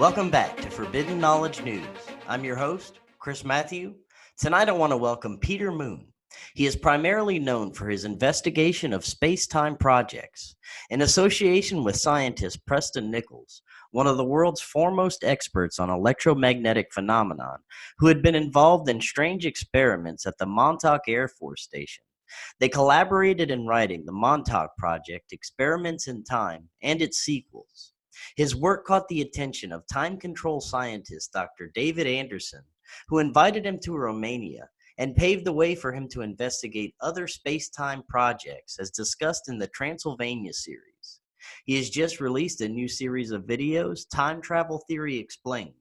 Welcome back to Forbidden Knowledge News. I'm your host, Chris Matthew. Tonight I want to welcome Peter Moon. He is primarily known for his investigation of space-time projects. In association with scientist Preston Nichols, one of the world's foremost experts on electromagnetic phenomenon, who had been involved in strange experiments at the Montauk Air Force Station. They collaborated in writing the Montauk Project, Experiments in Time, and its sequels. His work caught the attention of time control scientist Dr. David Anderson, who invited him to Romania and paved the way for him to investigate other space-time projects as discussed in the Transylvania series. He has just released a new series of videos, Time Travel Theory Explained,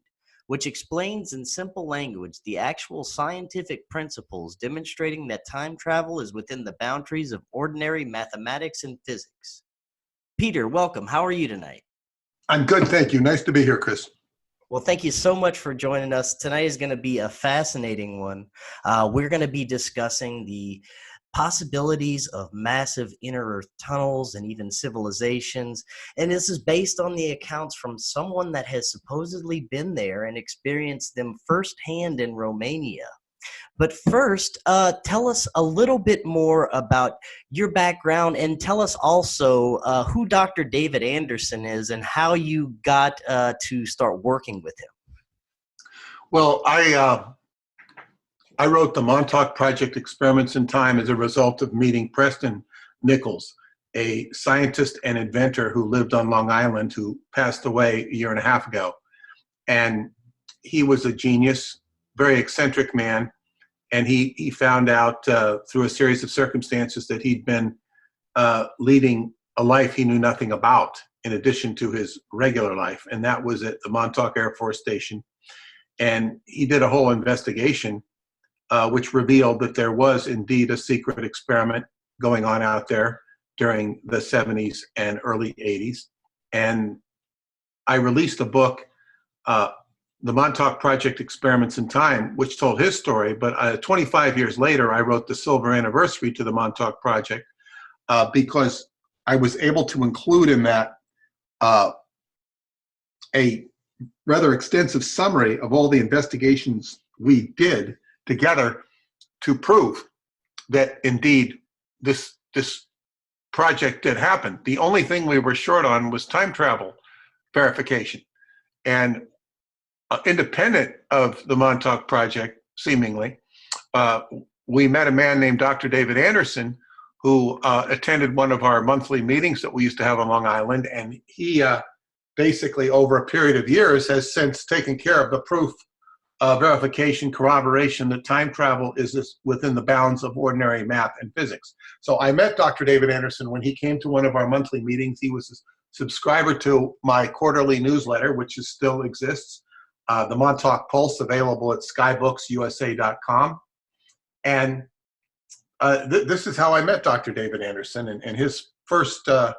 which explains in simple language the actual scientific principles demonstrating that time travel is within the boundaries of ordinary mathematics and physics. Peter, welcome. How are you tonight? I'm good, thank you. Nice to be here, Chris. Well, thank you so much for joining us. Tonight is going to be a fascinating one. We're going to be discussing the possibilities of massive inner Earth tunnels and even civilizations. And this is based on the accounts from someone that has supposedly been there and experienced them firsthand in Romania. But first, tell us a little bit more about your background, and tell us also who Dr. David Anderson is and how you got to start working with him. Well, I wrote the Montauk Project Experiments in Time as a result of meeting Preston Nichols, a scientist and inventor who lived on Long Island who passed away a year and a half ago. And he was a genius, very eccentric man. And he found out through a series of circumstances that he'd been leading a life he knew nothing about in addition to his regular life. And that was at the Montauk Air Force Station. And he did a whole investigation which revealed that there was indeed a secret experiment going on out there during the 70s and early 80s. And I released a book, the Montauk Project Experiments in Time, which told his story, but 25 years later, I wrote the silver anniversary to the Montauk Project because I was able to include in that a rather extensive summary of all the investigations we did together to prove that indeed this project did happen. The only thing we were short on was time travel verification. And independent of the Montauk Project, seemingly, we met a man named Dr. David Anderson who attended one of our monthly meetings that we used to have on Long Island, and he basically over a period of years has since taken care of the proof, verification, corroboration that time travel is within the bounds of ordinary math and physics. So I met Dr. David Anderson when he came to one of our monthly meetings. He was a subscriber to my quarterly newsletter, which still exists. The Montauk Pulse, available at skybooks.usa.com. And this is how I met Dr. David Anderson. And his first, at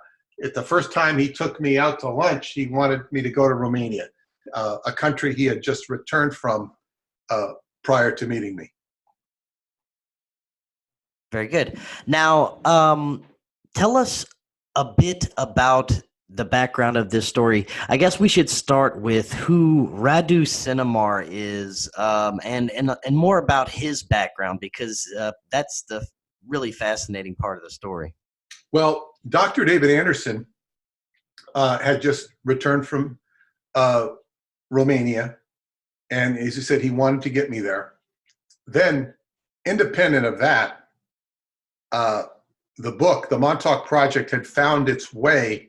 the first time he took me out to lunch, he wanted me to go to Romania, a country he had just returned from prior to meeting me. Very good. Now, tell us a bit about the background of this story. I guess we should start with who Radu Cinamar is, and more about his background, because that's the really fascinating part of the story. Well, Dr. David Anderson had just returned from Romania, and as he said, he wanted to get me there. Then, independent of that, the book, the Montauk Project, had found its way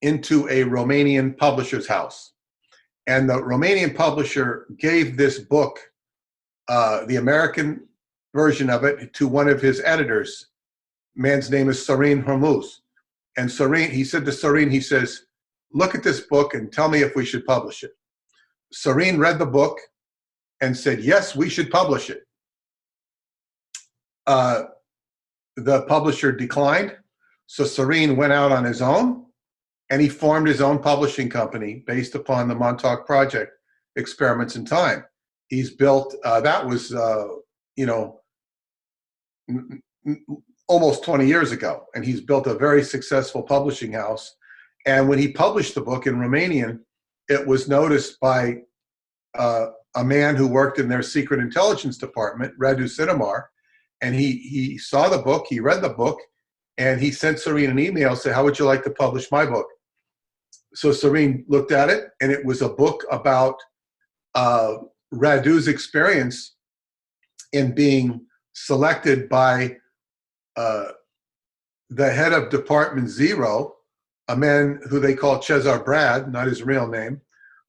into a Romanian publisher's house. And the Romanian publisher gave this book, the American version of it, to one of his editors. Man's name is Sorin Hormuz. And Sorin, he said to Sorin, he says, look at this book and tell me if we should publish it. Sorin read the book and said, yes, we should publish it. The publisher declined. So Sorin went out on his own, and he formed his own publishing company based upon the Montauk Project Experiments in Time. He's built, that was, almost 20 years ago, and he's built a very successful publishing house. And when he published the book in Romanian, it was noticed by a man who worked in their secret intelligence department, Radu Cinamar, and he saw the book, he read the book, and he sent Serene an email, say, how would you like to publish my book? So Serene looked at it, and it was a book about Radu's experience in being selected by the head of Department Zero, a man who they call Cesar Brad, not his real name,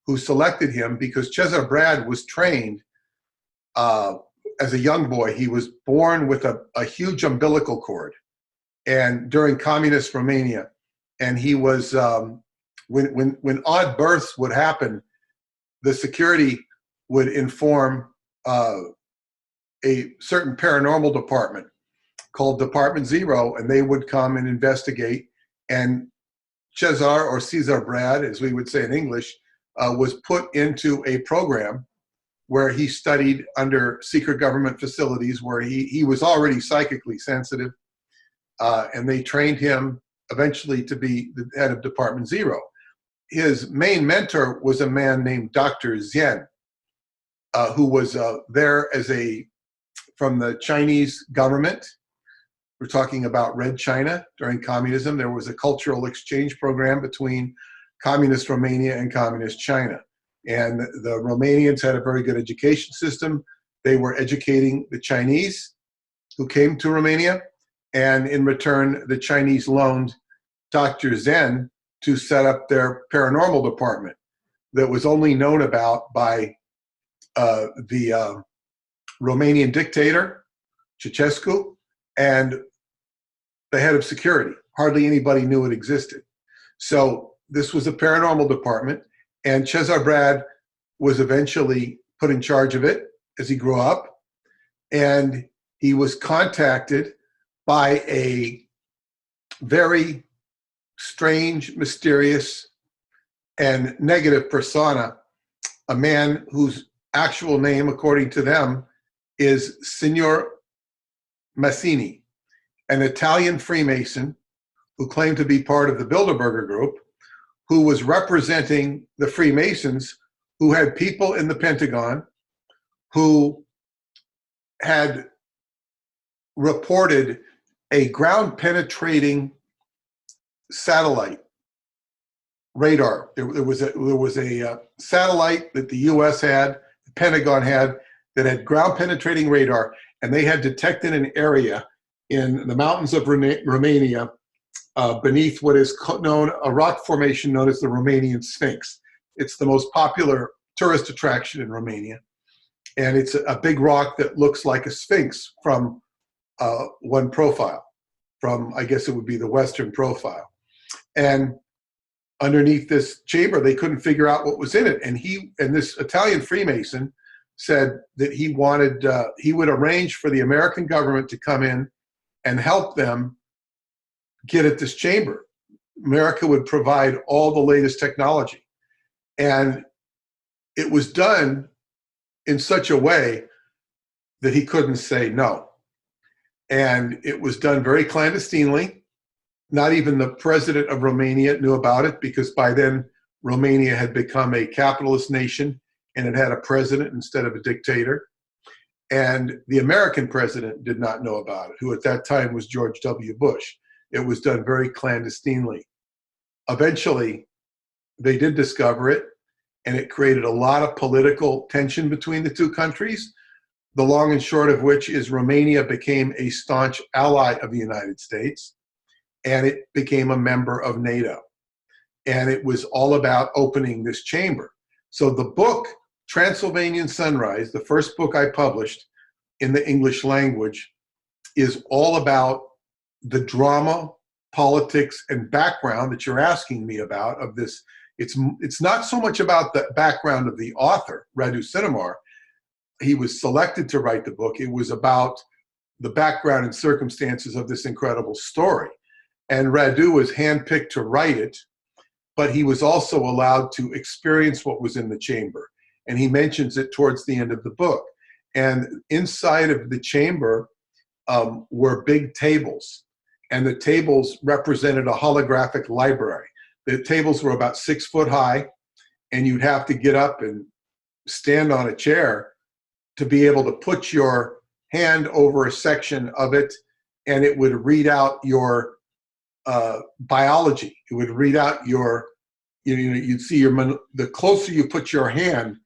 who selected him because Cesar Brad was trained as a young boy. He was born with a huge umbilical cord, and during communist Romania, and he was when odd births would happen, the security would inform a certain paranormal department called Department Zero, and they would come and investigate. And Cesar, or Cesar Brad, as we would say in English, was put into a program where he studied under secret government facilities where he was already psychically sensitive, and they trained him eventually to be the head of Department Zero. His main mentor was a man named Dr. Zen, who was there as from the Chinese government. We're talking about Red China during communism. There was a cultural exchange program between communist Romania and communist China. And the Romanians had a very good education system. They were educating the Chinese who came to Romania. And in return, the Chinese loaned Dr. Zen to set up their paranormal department that was only known about by the Romanian dictator, Ceausescu, and the head of security. Hardly anybody knew it existed. So this was a paranormal department, and Cesar Brad was eventually put in charge of it as he grew up, and he was contacted by a very strange, mysterious, and negative persona, a man whose actual name, according to them, is Signor Massini, an Italian Freemason who claimed to be part of the Bilderberger group, who was representing the Freemasons, who had people in the Pentagon who had reported a ground-penetrating satellite radar. There was a satellite that the U.S. had, the Pentagon had, that had ground-penetrating radar, and they had detected an area in the mountains of Romania beneath what is known, a rock formation known as the Romanian Sphinx. It's the most popular tourist attraction in Romania, and it's a big rock that looks like a sphinx from one profile, from, I guess it would be the Western profile. And underneath this chamber, they couldn't figure out what was in it. And this Italian Freemason said that he wanted, he would arrange for the American government to come in and help them get at this chamber. America would provide all the latest technology. And it was done in such a way that he couldn't say no. And it was done very clandestinely. Not even the president of Romania knew about it, because by then Romania had become a capitalist nation and it had a president instead of a dictator. And the American president did not know about it, who at that time was George W. Bush. It was done very clandestinely. Eventually, they did discover it, and it created a lot of political tension between the two countries. The long and short of which is Romania became a staunch ally of the United States, and it became a member of NATO. And it was all about opening this chamber. So the book, Transylvanian Sunrise, the first book I published in the English language, is all about the drama, politics, and background that you're asking me about of this. It's not so much about the background of the author, Radu Cinamar. He was selected to write the book. It was about the background and circumstances of this incredible story. And Radu was handpicked to write it, but he was also allowed to experience what was in the chamber. And he mentions it towards the end of the book. And inside of the chamber were big tables. And the tables represented a holographic library. The tables were about 6 foot high, and you'd have to get up and stand on a chair to be able to put your hand over a section of it, and it would read out your biology. It would read out your, you'd see the closer you put your hand,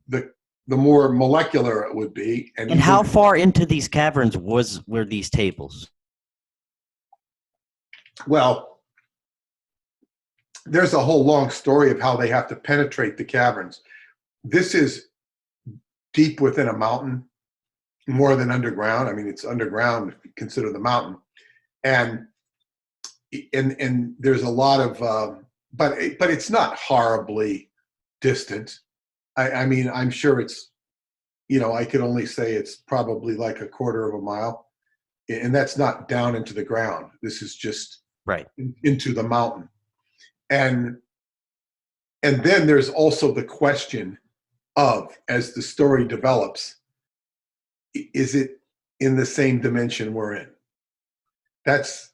the more molecular it would be. And how far into these caverns were these tables? Well, there's a whole long story of how they have to penetrate the caverns. This is deep within a mountain, more than underground. I mean, it's underground if you consider the mountain. And there's a lot of, but it's not horribly distant. I mean, I'm sure it's, I could only say it's probably like a quarter of a mile. And that's not down into the ground. This is just right into the mountain. And then there's also the question of, as the story develops, is it in the same dimension we're in? That's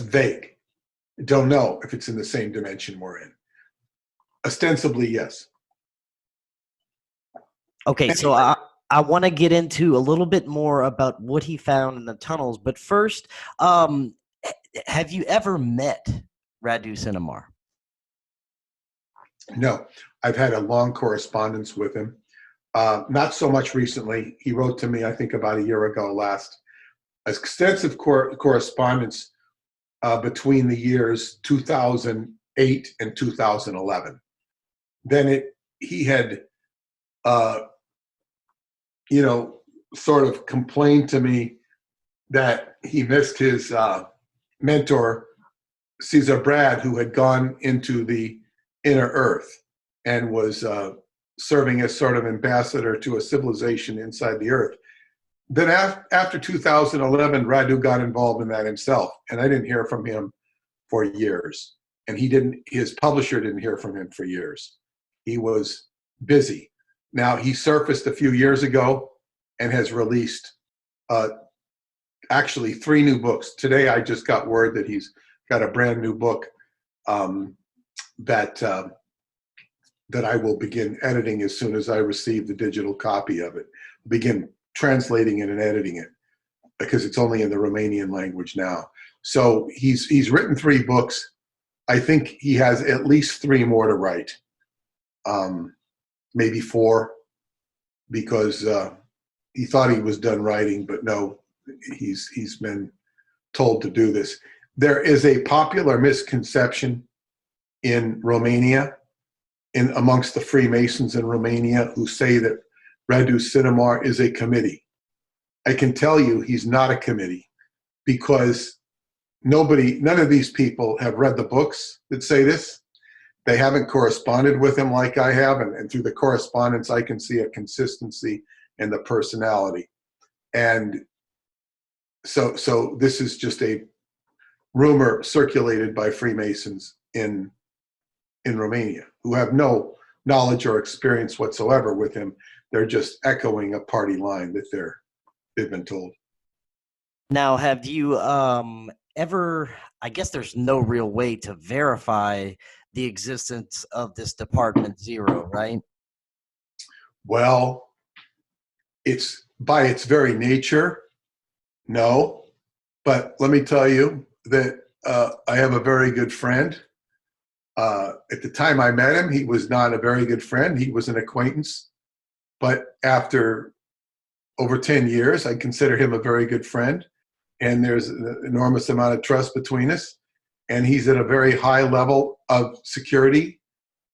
vague. Don't know if it's in the same dimension we're in. Ostensibly, yes. Okay, so I want to get into a little bit more about what he found in the tunnels, but first, have you ever met Radu Cinamar? No, I've had a long correspondence with him. Not so much recently. He wrote to me, I think, about a year ago last. Extensive correspondence between the years 2008 and 2011. Then he had, sort of complained to me that he missed his mentor, Caesar Brat, who had gone into the inner earth and was serving as sort of ambassador to a civilization inside the earth. Then after 2011, Radu got involved in that himself, and I didn't hear from him for years. And his publisher didn't hear from him for years. He was busy. Now, he surfaced a few years ago and has released actually 3 new books. Today, I just got word that he's got a brand new book that I will begin editing as soon as I receive the digital copy of it. Begin translating it and editing it, because it's only in the Romanian language now. So he's written 3 books. I think he has at least 3 more to write, maybe 4, because he thought he was done writing, but no, he's been told to do this. There is a popular misconception in Romania, amongst the Freemasons in Romania, who say that Radu Cinamar is a committee. I can tell you he's not a committee, because none of these people have read the books that say this. They haven't corresponded with him like I have, and through the correspondence I can see a consistency in the personality. And so this is just a rumor circulated by Freemasons in Romania, who have no knowledge or experience whatsoever with him. They're just echoing a party line that they've been told. Now, have you ever, I guess there's no real way to verify the existence of this Department Zero, right? Well, it's by its very nature, no. But let me tell you that I have a very good friend. At the time I met him, he was not a very good friend. He was an acquaintance. But after over 10 years, I consider him a very good friend. And there's an enormous amount of trust between us. And he's at a very high level of security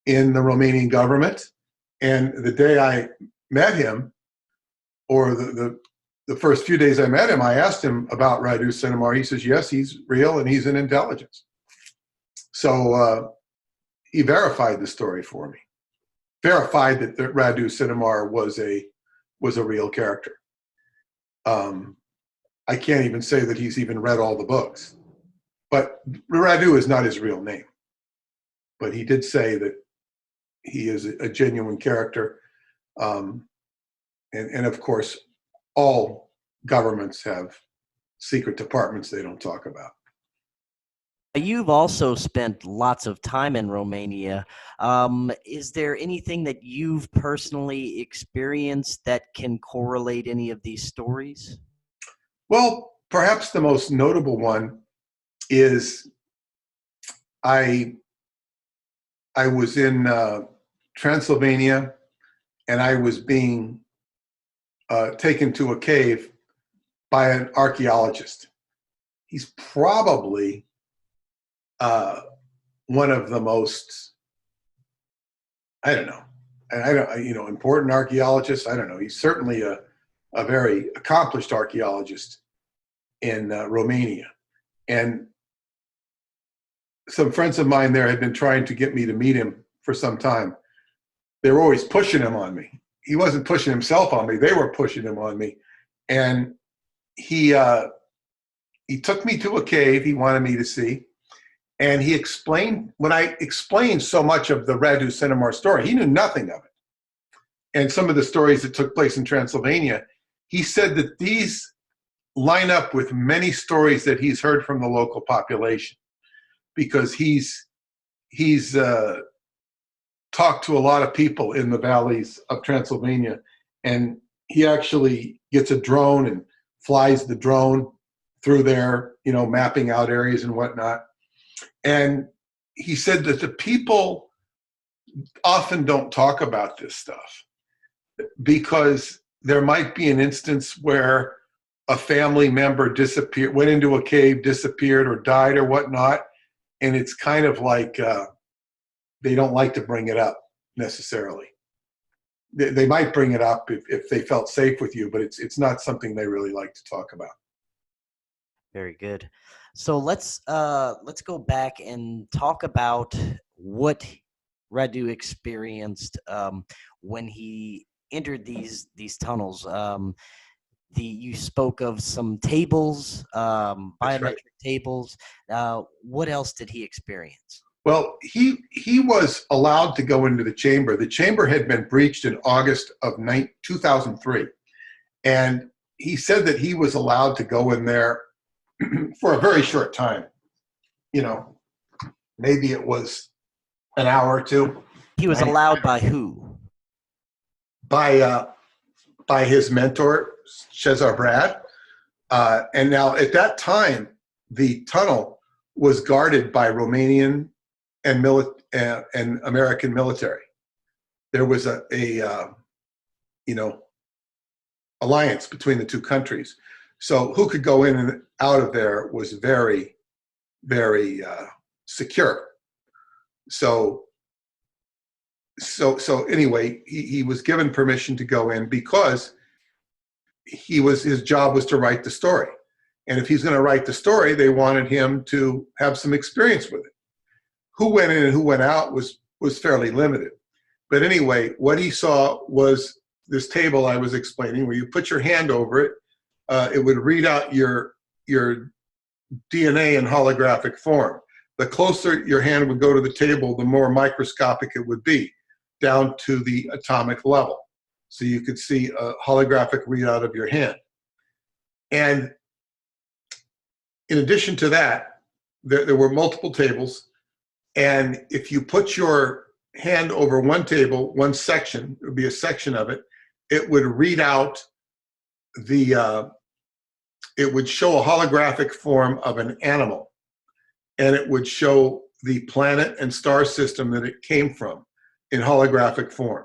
in the Romanian government. And the day I met him, or the first few days I met him, I asked him about Radu Cinamar. He says, yes, he's real and he's in intelligence. So he verified the story for me. Verified that Radu Cinamar was a real character. I can't even say that he's even read all the books. But Radu is not his real name. But he did say that he is a genuine character. And of course, all governments have secret departments they don't talk about. You've also spent lots of time in Romania. Is there anything that you've personally experienced that can correlate any of these stories? Well, perhaps the most notable one is I I was in Transylvania, and I was being taken to a cave by an archaeologist. He's probably one of the most, I don't know, I don't, important archaeologists. I don't know. He's certainly a very accomplished archaeologist in Romania. And some friends of mine there had been trying to get me to meet him for some time. They were always pushing him on me. He wasn't pushing himself on me. They were pushing him on me. And he took me to a cave he wanted me to see. And he explained, when I explained so much of the Radu Cinamar story, he knew nothing of it. And some of the stories that took place in Transylvania, he said that these line up with many stories that he's heard from the local population, because he's talked to a lot of people in the valleys of Transylvania, and he actually gets a drone and flies the drone through there, mapping out areas and whatnot. And he said that the people often don't talk about this stuff because there might be an instance where a family member disappeared, went into a cave, disappeared, or died or whatnot. And it's kind of like they don't like to bring it up necessarily. They might bring it up if they felt safe with you, but it's not something they really like to talk about. Very good. So let's go back and talk about what Radu experienced when he entered these tunnels. You spoke of some tables, That's biometric right. tables. What else did he experience? Well, he was allowed to go into the chamber. The chamber had been breached in August of 2003. And he said that he was allowed to go in there for a very short time. Maybe it was an hour or two. He was allowed by who? By his mentor, Cesar Brat. And now at that time, the tunnel was guarded by Romanian and American military. There was a alliance between the two countries. So who could go in and out of there was very, very secure. So anyway, he was given permission to go in because his job was to write the story. And if he's going to write the story, they wanted him to have some experience with it. Who went in and who went out was fairly limited. But anyway, what he saw was this table I was explaining, where you put your hand over it, it would read out your DNA in holographic form. The closer your hand would go to the table, the more microscopic it would be, down to the atomic level. So you could see a holographic readout of your hand. And in addition to that, there were multiple tables. And if you put your hand over one table, one section, it would be a section of it, it would read out it would show a holographic form of an animal. And it would show the planet and star system that it came from in holographic form.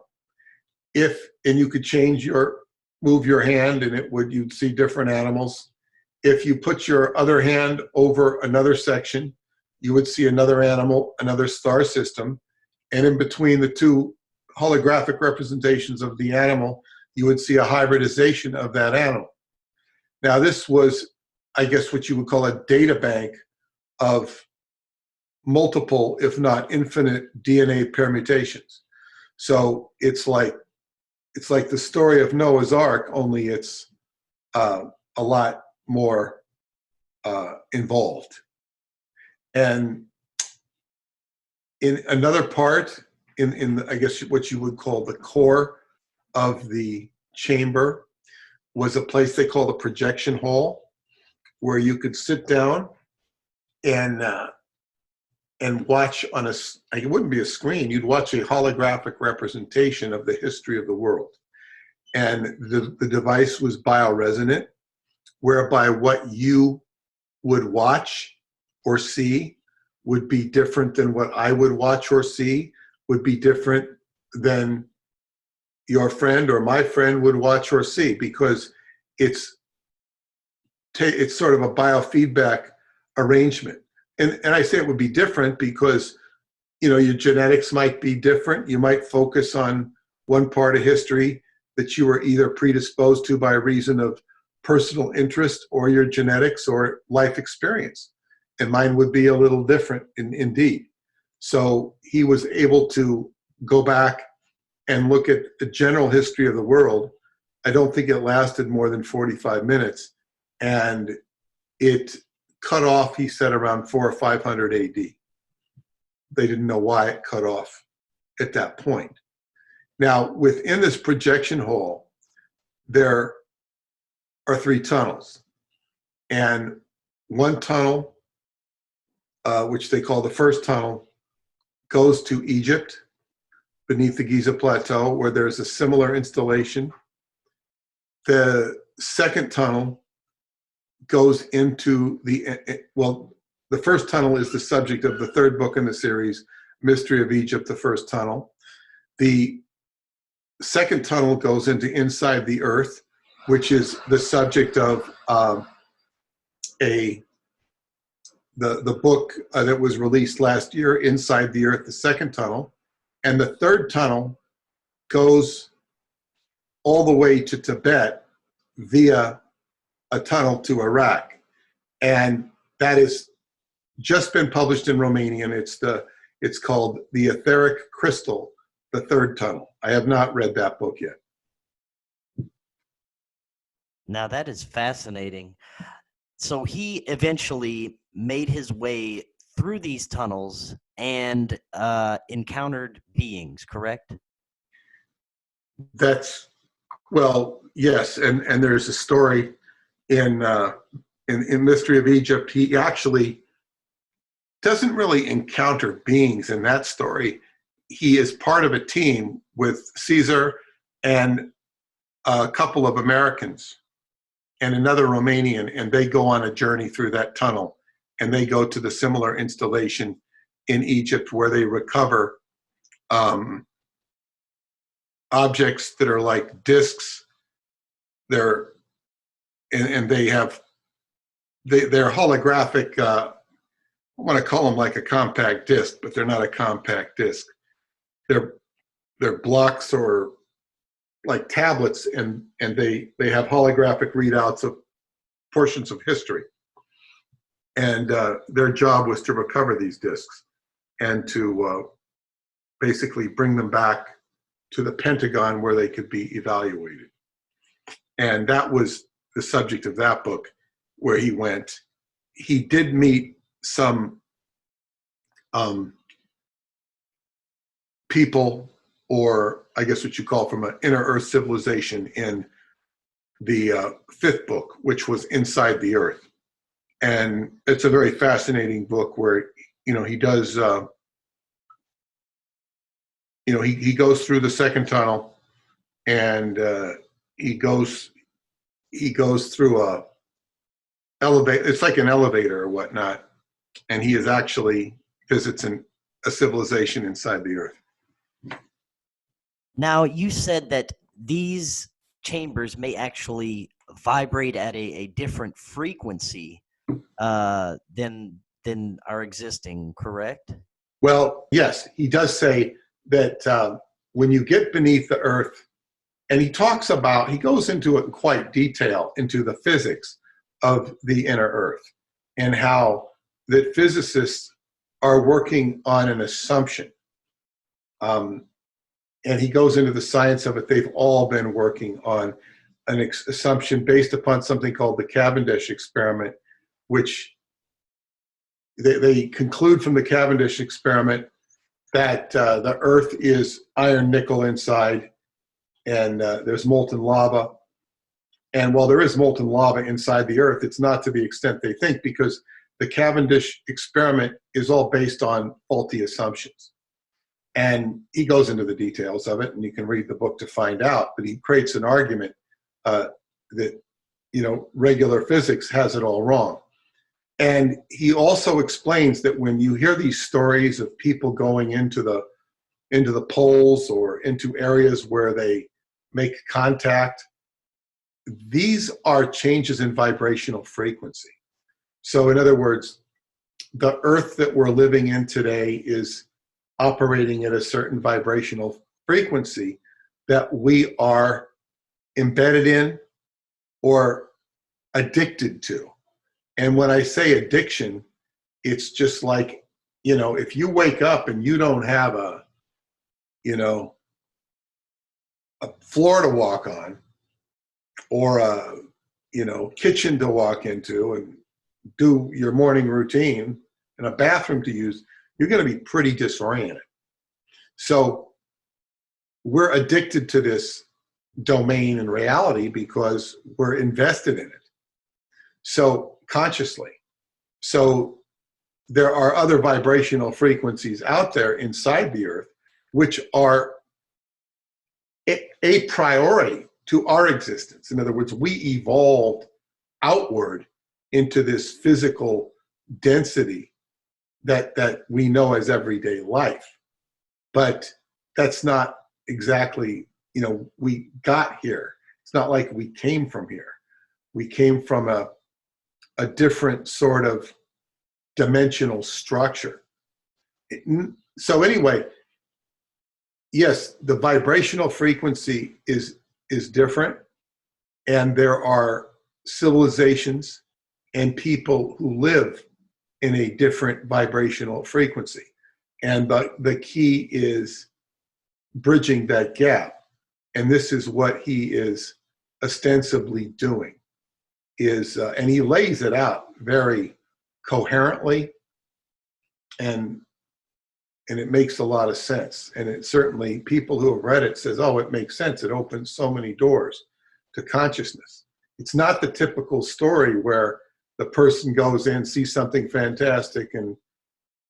And you could move your hand and you'd see different animals. If you put your other hand over another section, you would see another animal, another star system. And in between the two holographic representations of the animal, you would see a hybridization of that animal. Now, this was, I guess, what you would call a data bank of multiple, if not infinite, DNA permutations. So it's like the story of Noah's Ark, only it's a lot more involved. And in another part, in I guess what you would call the core of the chamber, was a place they call the projection hall, where you could sit down and and watch on it wouldn't be a screen, you'd watch a holographic representation of the history of the world. And the device was bioresonant, whereby what you would watch or see would be different than what I would watch or see, would be different than your friend or my friend would watch or see, because it's sort of a biofeedback arrangement. And I say it would be different because, you know, your genetics might be different. You might focus on one part of history that you were either predisposed to by reason of personal interest or your genetics or life experience. And mine would be a little different indeed. So he was able to go back and look at the general history of the world. I don't think it lasted more than 45 minutes. And it cut off, he said, around 400 or 500 AD. They didn't know why it cut off at that point. Now, within this projection hole, there are 3 tunnels. And one tunnel, which they call the first tunnel, goes to Egypt, beneath the Giza Plateau, where there's a similar installation. The second tunnel goes into the first tunnel is the subject of the 3rd book in the series, Mystery of Egypt, the First Tunnel. The second tunnel goes into Inside the Earth, which is the subject of the book that was released last year, Inside the Earth, the Second Tunnel. And the 3rd tunnel goes all the way to Tibet via a tunnel to Iraq. And that has just been published in Romanian. It's called The Etheric Crystal, the 3rd tunnel. I have not read that book yet. Now that is fascinating. So he eventually made his way through these tunnels and encountered beings, correct? Well, yes. And there's a story in Mystery of Egypt. He actually doesn't really encounter beings in that story. He is part of a team with Caesar and a couple of Americans and another Romanian, and they go on a journey through that tunnel, and they go to the similar installation in Egypt where they recover objects that are like discs. They're holographic. I want to call them like a compact disc, but they're not a compact disc. They're blocks or like tablets, and they have holographic readouts of portions of history. And their job was to recover these discs and to basically bring them back to the Pentagon where they could be evaluated. And that was the subject of that book, where he went. He did meet some people, or I guess what you call from an inner Earth civilization, in the 5th book, which was Inside the Earth. And it's a very fascinating book where, you know, he does, he goes through the second tunnel, and he goes through a elevator. It's like an elevator or whatnot, and he is actually visits a civilization inside the Earth. Now, you said that these chambers may actually vibrate at a different frequency than are existing, correct? Well, yes, he does say that when you get beneath the Earth, and he goes into it in quite detail, into the physics of the inner Earth, and how that physicists are working on an assumption. And he goes into the science of it. They've all been working on an assumption based upon something called the Cavendish experiment, which they conclude from the Cavendish experiment that the Earth is iron nickel inside, and there's molten lava. And while there is molten lava inside the Earth, it's not to the extent they think, because the Cavendish experiment is all based on faulty assumptions. And he goes into the details of it, and you can read the book to find out. But he creates an argument that, regular physics has it all wrong. And he also explains that when you hear these stories of people going into the poles or into areas where they make contact, these are changes in vibrational frequency. So in other words, the Earth that we're living in today is operating at a certain vibrational frequency that we are embedded in or addicted to. And when I say addiction, it's just like, if you wake up and you don't have a floor to walk on, or a kitchen to walk into and do your morning routine, and a bathroom to use, you're going to be pretty disoriented. So we're addicted to this domain and reality because we're invested in it. So consciously. So there are other vibrational frequencies out there inside the Earth, which are a priority to our existence. In other words, we evolved outward into this physical density that we know as everyday life. But that's not exactly, we got here. It's not like we came from here. We came from a different sort of dimensional structure. So anyway, yes, the vibrational frequency is different, and there are civilizations and people who live in a different vibrational frequency. And the key is bridging that gap. And this is what he is ostensibly doing, and he lays it out very coherently, and it makes a lot of sense. And it certainly, people who have read it says, oh, it makes sense. It opens so many doors to consciousness. It's not the typical story where the person goes in, sees something fantastic, and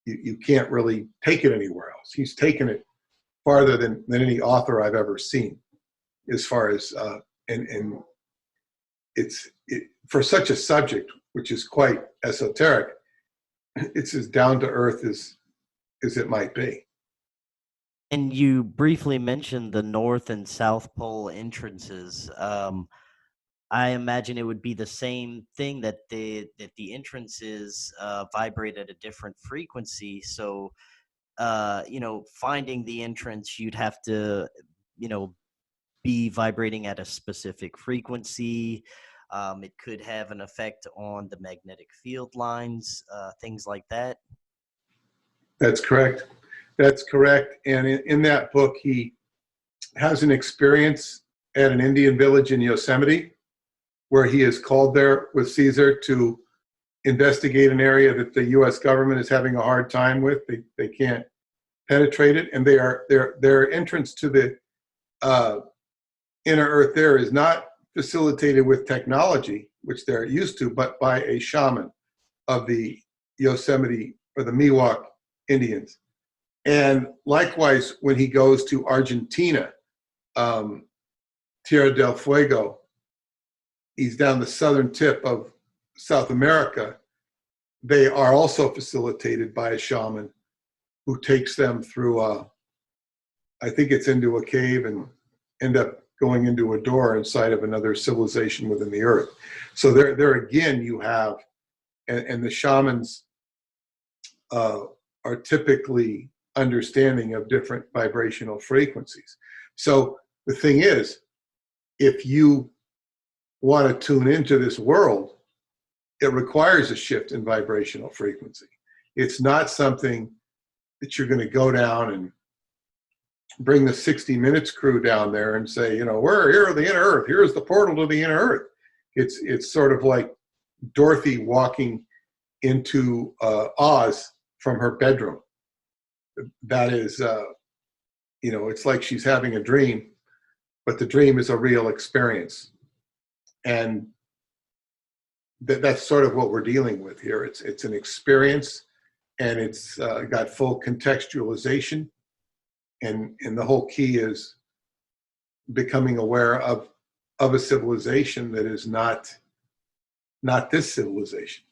you can't really take it anywhere else. He's taken it farther than any author I've ever seen, as far as, and for such a subject, which is quite esoteric, it's as down to earth as it might be. And you briefly mentioned the North and South Pole entrances. I imagine it would be the same thing, that the entrances vibrate at a different frequency. So, finding the entrance, you'd have to, be vibrating at a specific frequency. It could have an effect on the magnetic field lines, things like that. That's correct. That's correct. And in that book, he has an experience at an Indian village in Yosemite, where he is called there with Caesar to investigate an area that the U.S. government is having a hard time with. They can't penetrate it, and their entrance to the inner earth there is not facilitated with technology, which they're used to, but by a shaman of the Yosemite or the Miwok Indians. And likewise, when he goes to Argentina, Tierra del Fuego, he's down the southern tip of South America. They are also facilitated by a shaman who takes them through, I think it's into a cave, and end up going into a door inside of another civilization within the earth. So there again, you have, and the shamans are typically understanding of different vibrational frequencies. So the thing is, if you want to tune into this world, it requires a shift in vibrational frequency. It's not something that you're going to go down and bring the 60 Minutes crew down there and say, we're here at the inner earth. Here's the portal to the inner earth. It's sort of like Dorothy walking into Oz from her bedroom. That is, it's like she's having a dream, but the dream is a real experience. And that's sort of what we're dealing with here. It's an experience, and it's got full contextualization, and the whole key is becoming aware of a civilization that is not this civilization.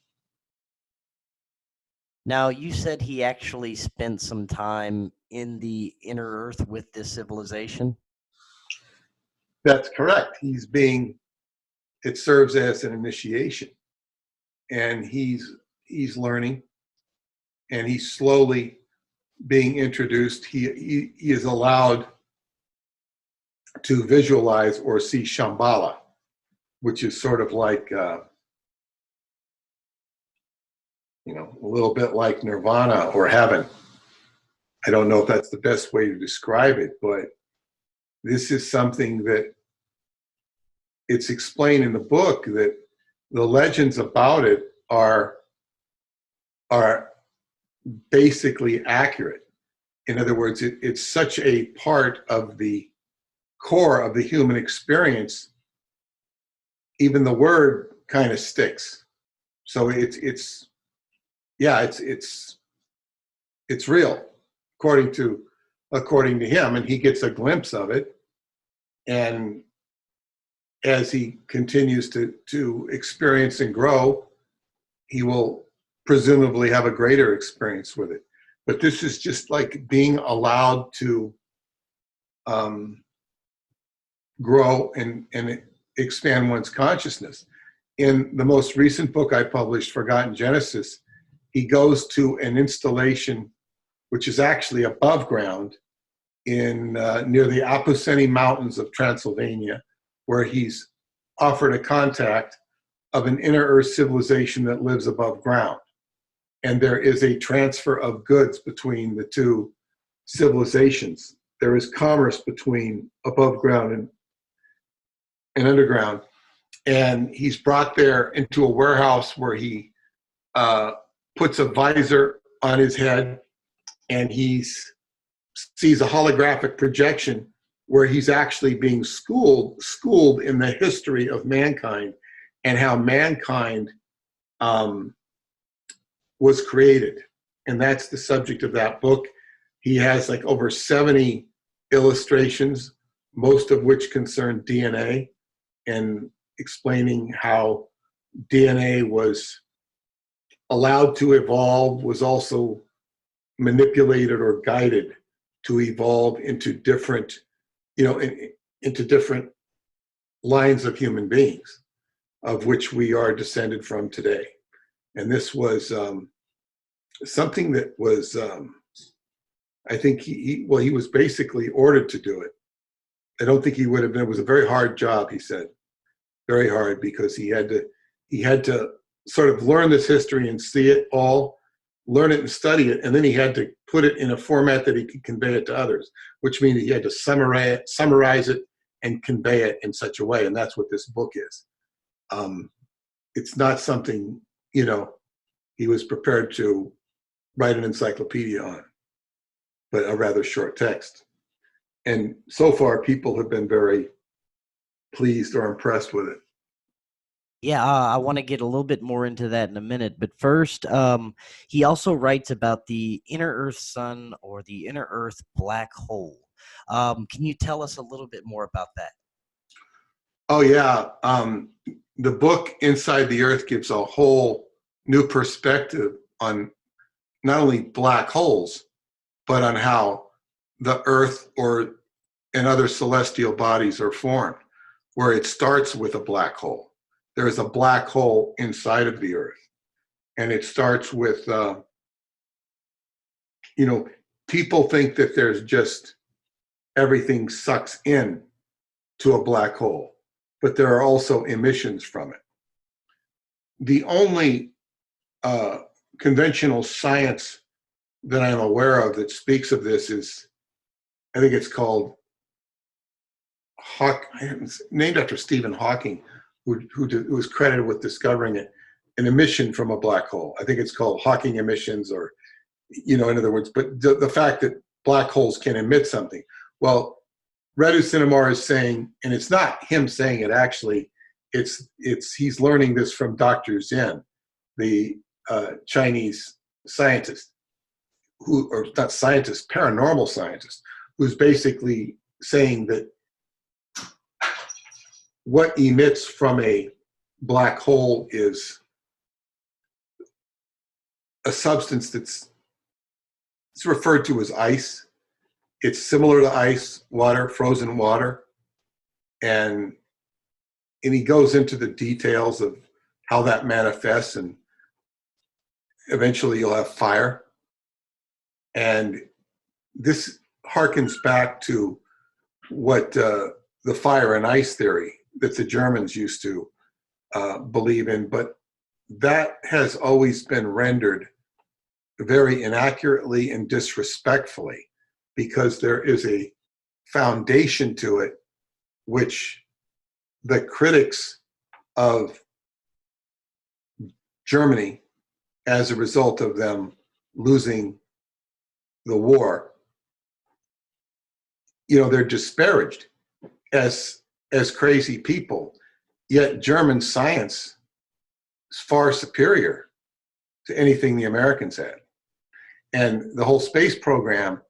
Now, you said he actually spent some time in the inner earth with this civilization. That's correct. It serves as an initiation, and he's learning, and he's slowly being introduced. He is allowed to visualize or see Shambhala, which is sort of like, a little bit like nirvana or heaven. I don't know if that's the best way to describe it, but this is something that it's explained in the book that the legends about it are basically accurate. In other words, it's such a part of the core of the human experience, even the word kind of sticks. So it's real, according to him, and he gets a glimpse of it. And as he continues to experience and grow, he will presumably have a greater experience with it. But this is just like being allowed to grow and expand one's consciousness. In the most recent book I published, Forgotten Genesis, he goes to an installation which is actually above ground in near the Apuseni Mountains of Transylvania, where he's offered a contact of an inner earth civilization that lives above ground. And there is a transfer of goods between the two civilizations. There is commerce between above ground and underground. And he's brought there into a warehouse where he puts a visor on his head, and he sees a holographic projection where he's actually being schooled in the history of mankind and how mankind was created. And that's the subject of that book. He has like over 70 illustrations, most of which concern DNA, and explaining how DNA was allowed to evolve, was also manipulated or guided to evolve into different, into different lines of human beings, of which we are descended from today. And this was something that was, I think he was basically ordered to do it. I don't think he would have been. It was a very hard job, he said, very hard, because he had to sort of learn this history and see it all, learn it and study it, and then he had to put it in a format that he could convey it to others, which means he had to summarize it and convey it in such a way, and that's what this book is. It's not something, he was prepared to write an encyclopedia on, but a rather short text. And so far, people have been very pleased or impressed with it. Yeah, I want to get a little bit more into that in a minute. But first, he also writes about the inner Earth sun, or the inner Earth black hole. Can you tell us a little bit more about that? Oh, yeah. The book Inside the Earth gives a whole new perspective on not only black holes, but on how the Earth and other celestial bodies are formed, where it starts with a black hole. There is a black hole inside of the Earth. And it starts with, people think that there's just everything sucks in to a black hole, but there are also emissions from it. The only conventional science that I'm aware of that speaks of this is, I think it's called it's named after Stephen Hawking, who was credited with discovering it, an emission from a black hole. I think it's called Hawking emissions, or, in other words, but the fact that black holes can emit something. Well, Radu Cinamar is saying, and it's not him saying it actually, he's learning this from Dr. Zen, the Chinese scientist, or not scientist, paranormal scientist, who's basically saying that what emits from a black hole is a substance it's referred to as ice. It's similar to ice, water, frozen water. And he goes into the details of how that manifests, and eventually you'll have fire. And this harkens back to what the fire and ice theory that the Germans used to believe in, but that has always been rendered very inaccurately and disrespectfully, because there is a foundation to it which the critics of Germany, as a result of them losing the war, they're disparaged as crazy people. Yet German science is far superior to anything the Americans had. And the whole space program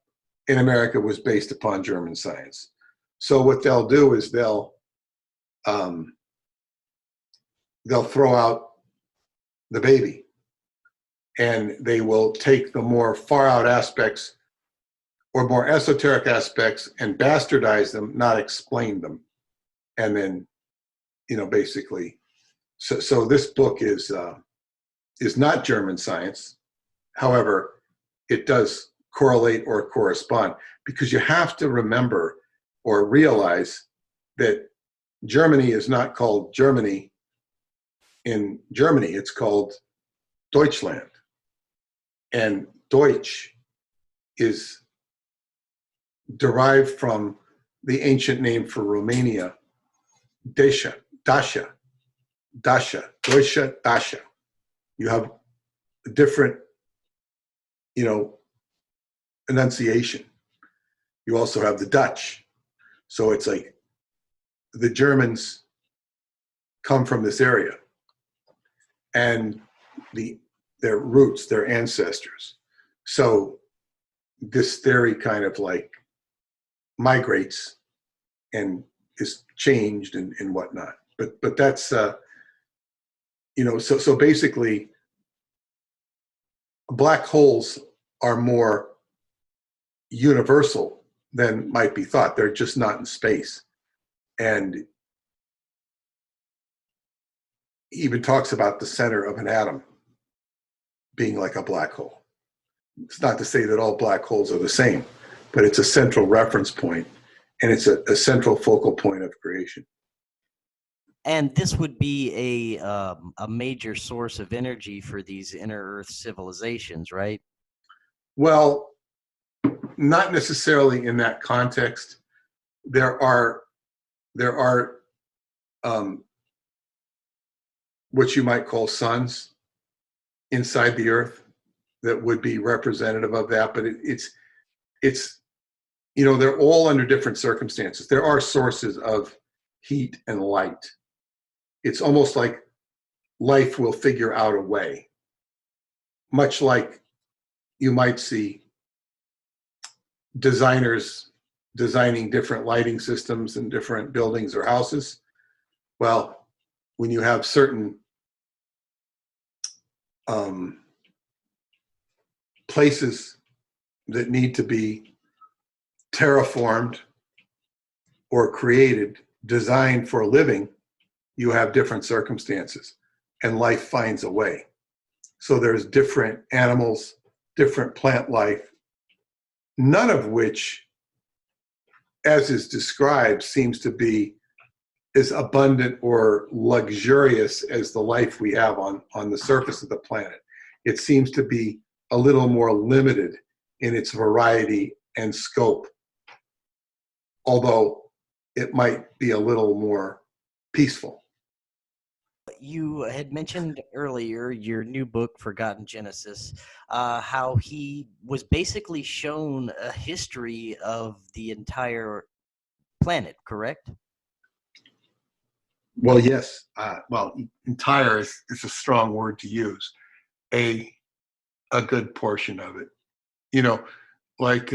in America was based upon German science. So what they'll do is they'll throw out the baby, and they will take the more far out aspects or more esoteric aspects and bastardize them, not explain them. And then, basically, so this book is not German science. However, it does correlate or correspond, because you have to remember or realize that Germany is not called Germany in Germany. It's called Deutschland. And Deutsch is derived from the ancient name for Romania, Dasha, Deutsche, Dasha. You have a different, enunciation. You also have the Dutch. So it's like the Germans come from this area, and their roots, their ancestors. So this theory kind of like migrates and is changed and whatnot. But that's so basically black holes are more universal than might be thought. They're just not in space. And he even talks about the center of an atom being like a black hole. It's not to say that all black holes are the same, but it's a central reference point, and it's a central focal point of creation. And this would be a major source of energy for these inner Earth civilizations, right? Well, not necessarily in that context. There are what you might call suns inside the Earth that would be representative of that, but it's they're all under different circumstances. There are sources of heat and light. It's almost like life will figure out a way, much like you might see designers designing different lighting systems in different buildings or houses. Well, when you have certain places that need to be terraformed or created, designed for living, you have different circumstances, and life finds a way. So there's different animals, different plant life, none of which, as is described, seems to be as abundant or luxurious as the life we have on the surface of the planet. It seems to be a little more limited in its variety and scope, although it might be a little more peaceful. You had mentioned earlier your new book, Forgotten Genesis, how he was basically shown a history of the entire planet, correct? Well, yes. Well, entire is a strong word to use. A good portion of it. You know, like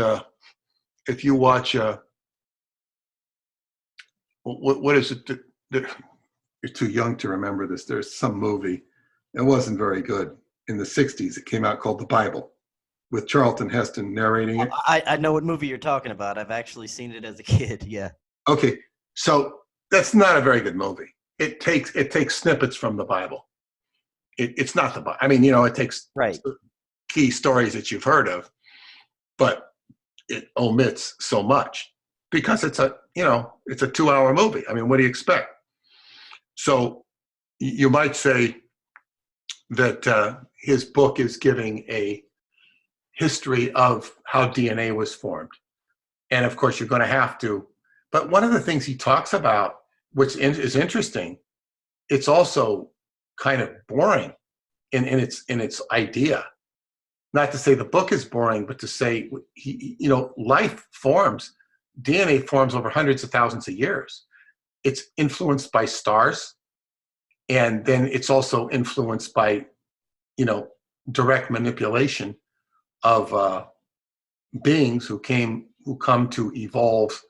if you watch what is it? You're too young to remember this. There's some movie. It wasn't very good in the '60s. It came out called The Bible, with Charlton Heston narrating it. I know what movie you're talking about. I've actually seen it as a kid. Yeah. Okay, so that's not a very good movie. It takes snippets from the Bible. It's not the Bible. I mean, it takes Right. key stories that you've heard of, but it omits so much because it's a 2-hour movie. I mean, what do you expect? So you might say that his book is giving a history of how DNA was formed. And of course, you're going to have to. But one of the things he talks about, which is interesting, it's also kind of boring in its idea. Not to say the book is boring, but to say, life forms, DNA forms over hundreds of thousands of years. It's influenced by stars, and then it's also influenced by, direct manipulation of beings who come to evolve,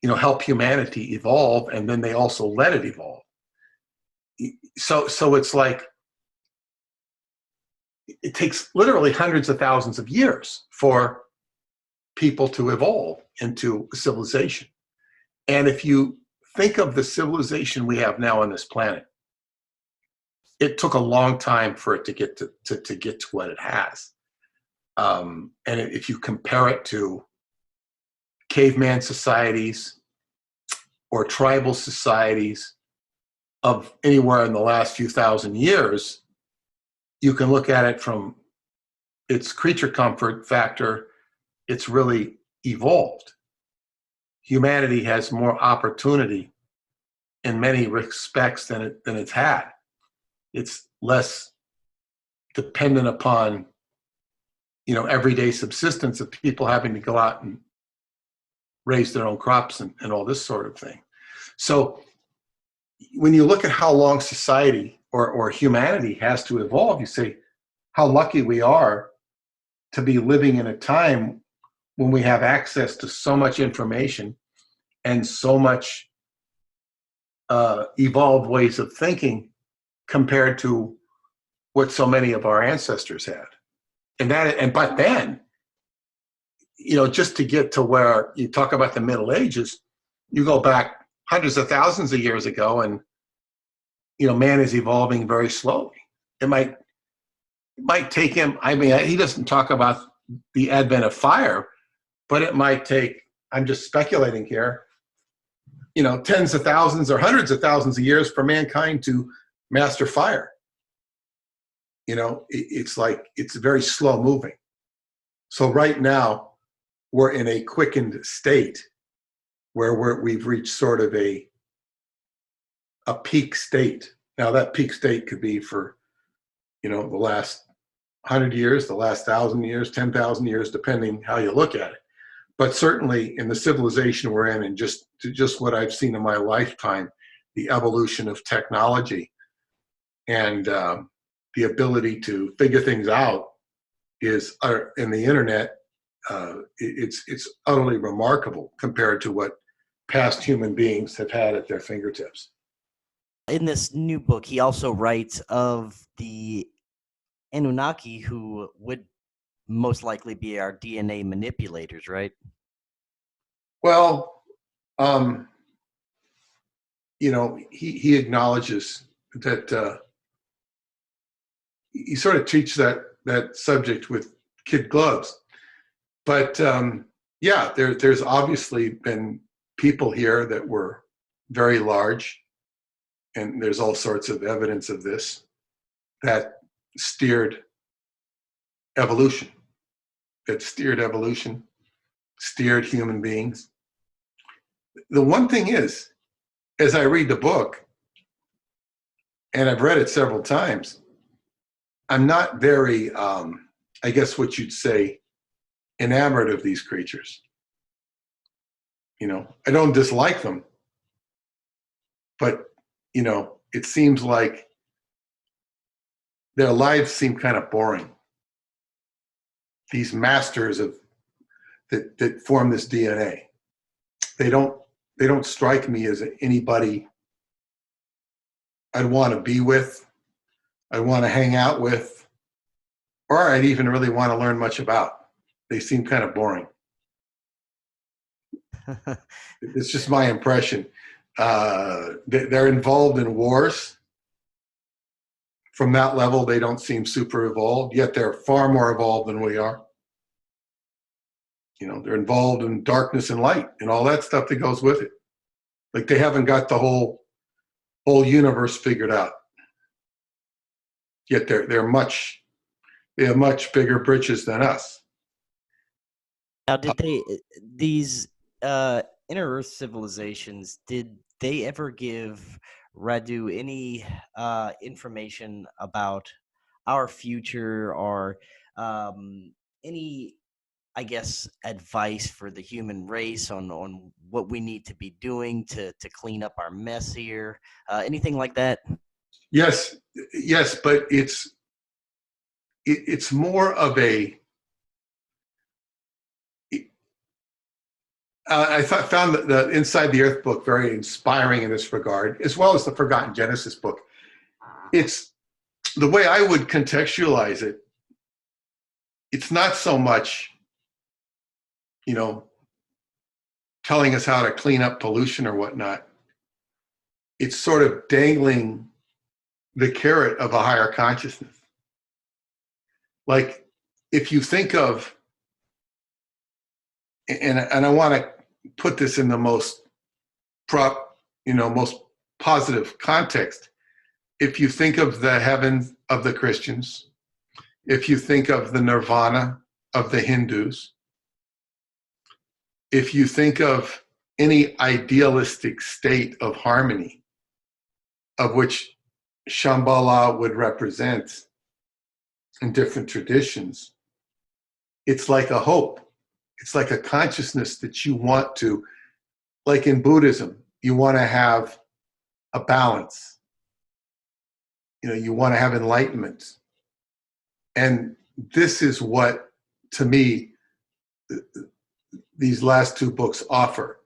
help humanity evolve, and then they also let it evolve. So it's like it takes literally hundreds of thousands of years for people to evolve into civilization. And if you think of the civilization we have now on this planet, it took a long time for it to get to what it has. And if you compare it to caveman societies or tribal societies of anywhere in the last few thousand years, you can look at it from its creature comfort factor. It's really evolved. Humanity has more opportunity in many respects than it's had. It's less dependent upon, everyday subsistence of people having to go out and raise their own crops and all this sort of thing. So when you look at how long society or humanity has to evolve, you say how lucky we are to be living in a time when we have access to so much information and so much evolved ways of thinking compared to what so many of our ancestors had. But then, just to get to where you talk about the Middle Ages, you go back hundreds of thousands of years ago, and man is evolving very slowly. It might take him. I mean, he doesn't talk about the advent of fire, but it might take. I'm just speculating here. Tens of thousands or hundreds of thousands of years for mankind to master fire. It's like it's very slow moving. So right now, we're in a quickened state where we've reached sort of a peak state. Now that peak state could be for, the last 100 years, the last 1,000 years, 10,000 years, depending how you look at it. But certainly in the civilization we're in, and just what I've seen in my lifetime, the evolution of technology and the ability to figure things out is in the internet. It's utterly remarkable compared to what past human beings have had at their fingertips. In this new book, he also writes of the Anunnaki, who would most likely be our DNA manipulators, right? Well, he acknowledges that he sort of treats that subject with kid gloves. But there's obviously been people here that were very large, and there's all sorts of evidence of this, that steered evolution, steered human beings. The one thing is, as I read the book, and I've read it several times, I'm not very, I guess what you'd say, enamored of these creatures. I don't dislike them, but you know, it seems like their lives seem kind of boring. These masters of that form this DNA, they don't strike me as anybody I'd want to be with, I'd want to hang out with, or I'd even really want to learn much about. They seem kind of boring. It's just my impression. They're involved in wars. From that level, they don't seem super evolved, yet they're far more evolved than we are. You know, they're involved in darkness and light and all that stuff that goes with it. Like they haven't got the whole universe figured out. Yet they have much bigger britches than us. Now, did these inner Earth civilizations, did they ever give Radu any information about our future, or any, I guess, advice for the human race on what we need to be doing to clean up our mess here? Anything like that? Yes, but it's more of a. I found the Inside the Earth book very inspiring in this regard, as well as the Forgotten Genesis book. It's the way I would contextualize it. It's not so much, you know, telling us how to clean up pollution or whatnot. It's sort of dangling the carrot of a higher consciousness. Like if you think of, and I want to put this in the most most positive context. If you think of the heaven of the Christians, if you think of the nirvana of the Hindus, if you think of any idealistic state of harmony, of which Shambhala would represent in different traditions, it's like a hope. It's like a consciousness that you want to, like in Buddhism, you want to have a balance. You know, you want to have enlightenment. And this is what, to me, these last two books offer.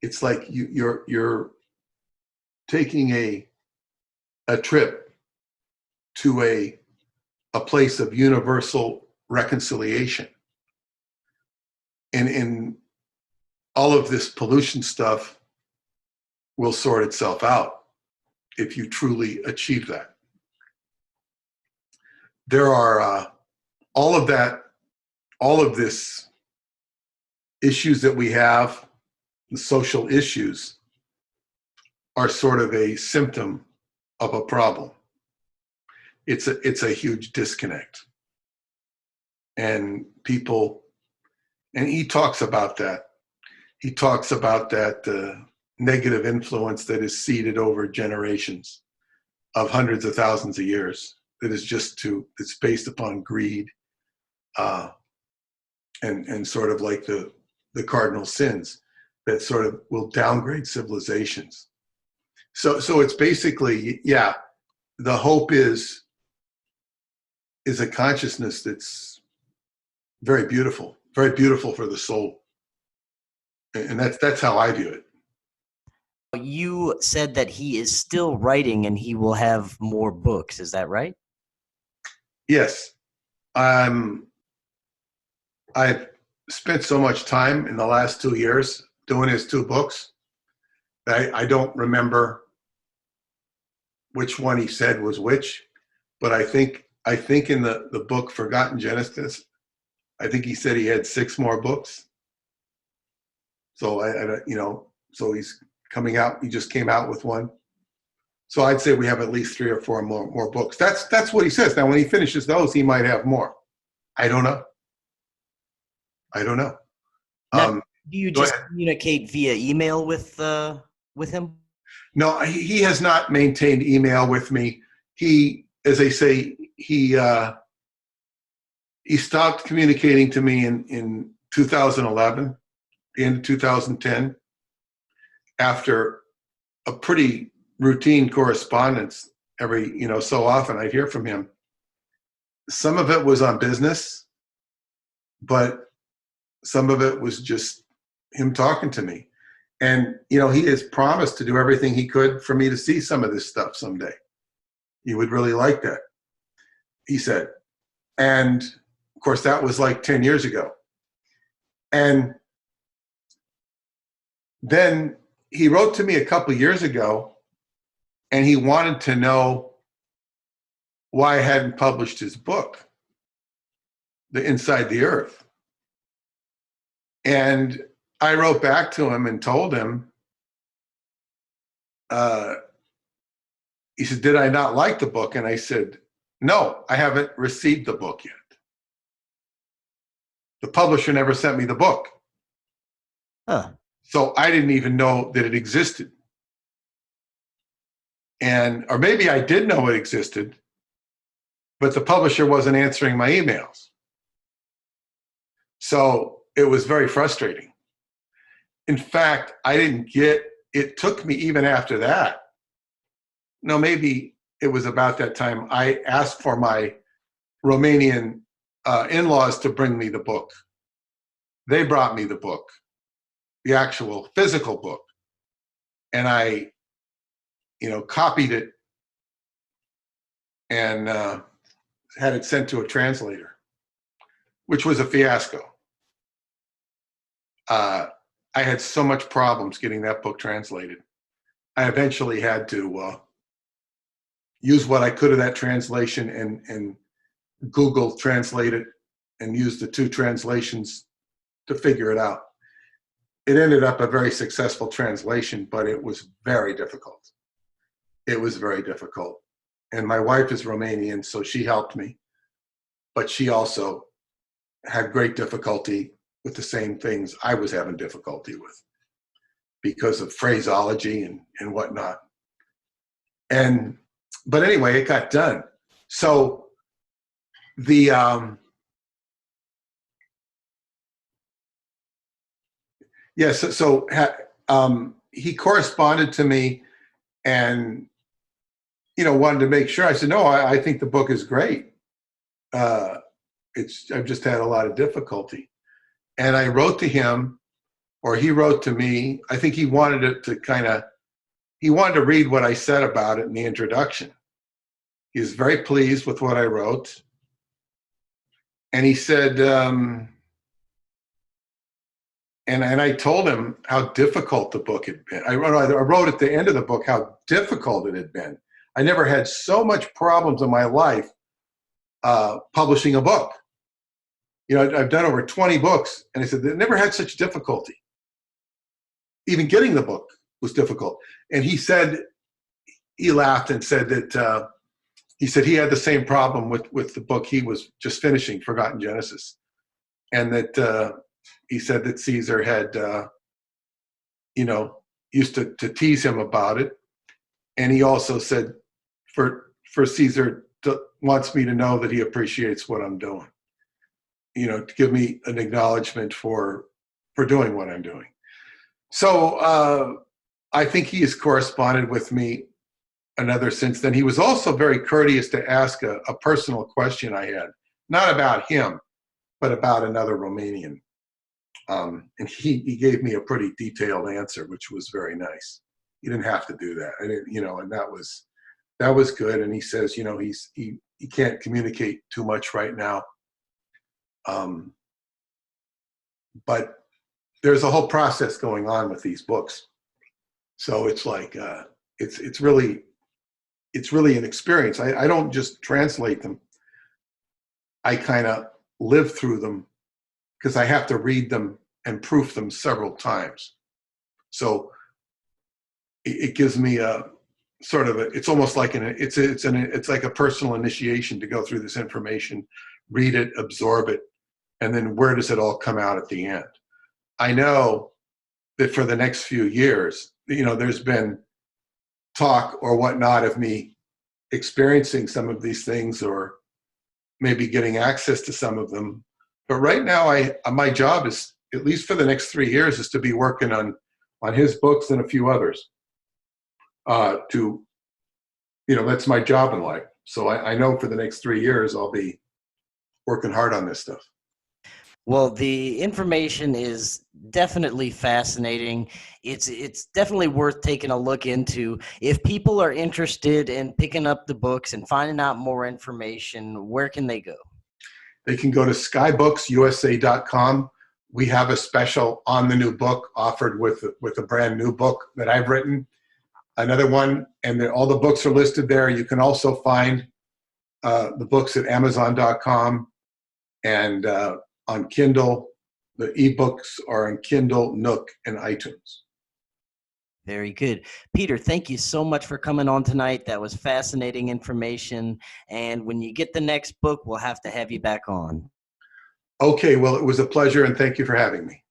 It's like you're taking a trip to a place of universal reconciliation. And in all of this pollution stuff will sort itself out if you truly achieve that. There are all of this issues that we have, the social issues, are sort of a symptom of a problem. It's a huge disconnect. And people, and he talks about that. He talks about that negative influence that is seeded over generations of hundreds of thousands of years. That is it's based upon greed, and sort of like the cardinal sins that sort of will downgrade civilizations. So it's basically, yeah, the hope is a consciousness that's very beautiful for the soul. And that's how I view it. You said that he is still writing and he will have more books. Is that right? Yes. I've spent so much time in the last 2 years doing his 2 books that I don't remember which one he said was which, but I think in the book Forgotten Genesis, I think he said he had 6 more books. So so he's coming out. He just came out with one. So I'd say we have at least 3 or 4 more books. That's what he says. Now, when he finishes those, he might have more. I don't know. Now, do you just communicate via email with him? No, he has not maintained email with me. He, as they say, he stopped communicating to me in 2011, the end of 2010, after a pretty routine correspondence every, so often I'd hear from him. Some of it was on business, but some of it was just him talking to me. And, he has promised to do everything he could for me to see some of this stuff someday. He would really like that, he said. And of course, that was like 10 years ago. And then he wrote to me a couple years ago, and he wanted to know why I hadn't published his book, The Inside the Earth. And I wrote back to him and told him, he said, did I not like the book? And I said, no, I haven't received the book yet. The publisher never sent me the book. Huh. So I didn't even know that it existed. Or maybe I did know it existed, but the publisher wasn't answering my emails. So it was very frustrating. In fact, it took me even after that. No, maybe it was about that time I asked for my Romanian in-laws to bring me the book. They brought me the book, the actual physical book. And I, copied it and had it sent to a translator, which was a fiasco. I had so much problems getting that book translated. I eventually had to use what I could of that translation and Google translate it and use the two translations to figure it out. It ended up a very successful translation, but it was very difficult. It was very difficult. And my wife is Romanian, so she helped me. But she also had great difficulty with the same things I was having difficulty with because of phraseology and whatnot. But anyway, it got done. So the he corresponded to me and wanted to make sure. I said, no, I think the book is great. I've just had a lot of difficulty. And I wrote to him, or he wrote to me. I think he wanted it to he wanted to read what I said about it in the introduction. He was very pleased with what I wrote. And he said, and I told him how difficult the book had been. I wrote at the end of the book how difficult it had been. I never had so much problems in my life publishing a book. I've done over 20 books, and I said, I never had such difficulty. Even getting the book was difficult. And he laughed and said that, he said he had the same problem with the book he was just finishing, Forgotten Genesis. And that he said that Caesar had, used to tease him about it. And he also said, for Caesar wants me to know that he appreciates what I'm doing. To give me an acknowledgement for doing what I'm doing. So I think he has corresponded with me another since then. He was also very courteous to ask a personal question I had, not about him, but about another Romanian. And he gave me a pretty detailed answer, which was very nice. He didn't have to do that. I didn't, and that was good. And he says, he can't communicate too much right now. But there's a whole process going on with these books. So it's like, it's really an experience. I don't just translate them. I kind of live through them because I have to read them and proof them several times. So it gives me a sort of it's almost like it's like a personal initiation to go through this information, read it, absorb it, and then where does it all come out at the end? I know that for the next few years, there's been talk or whatnot of me experiencing some of these things or maybe getting access to some of them. But right now, my job is, at least for the next 3 years, is to be working on his books and a few others. to, that's my job in life. So I know for the next 3 years, I'll be working hard on this stuff. Well, the information is definitely fascinating. It's definitely worth taking a look into. If people are interested in picking up the books and finding out more information, where can they go? They can go to skybooks.usa.com. We have a special on the new book offered with a brand new book that I've written. Another one, and all the books are listed there. You can also find the books at Amazon.com and on Kindle. The ebooks are on Kindle, Nook, and iTunes. Very good. Peter, thank you so much for coming on tonight. That was fascinating information. And when you get the next book, we'll have to have you back on. Okay, well, it was a pleasure, and thank you for having me.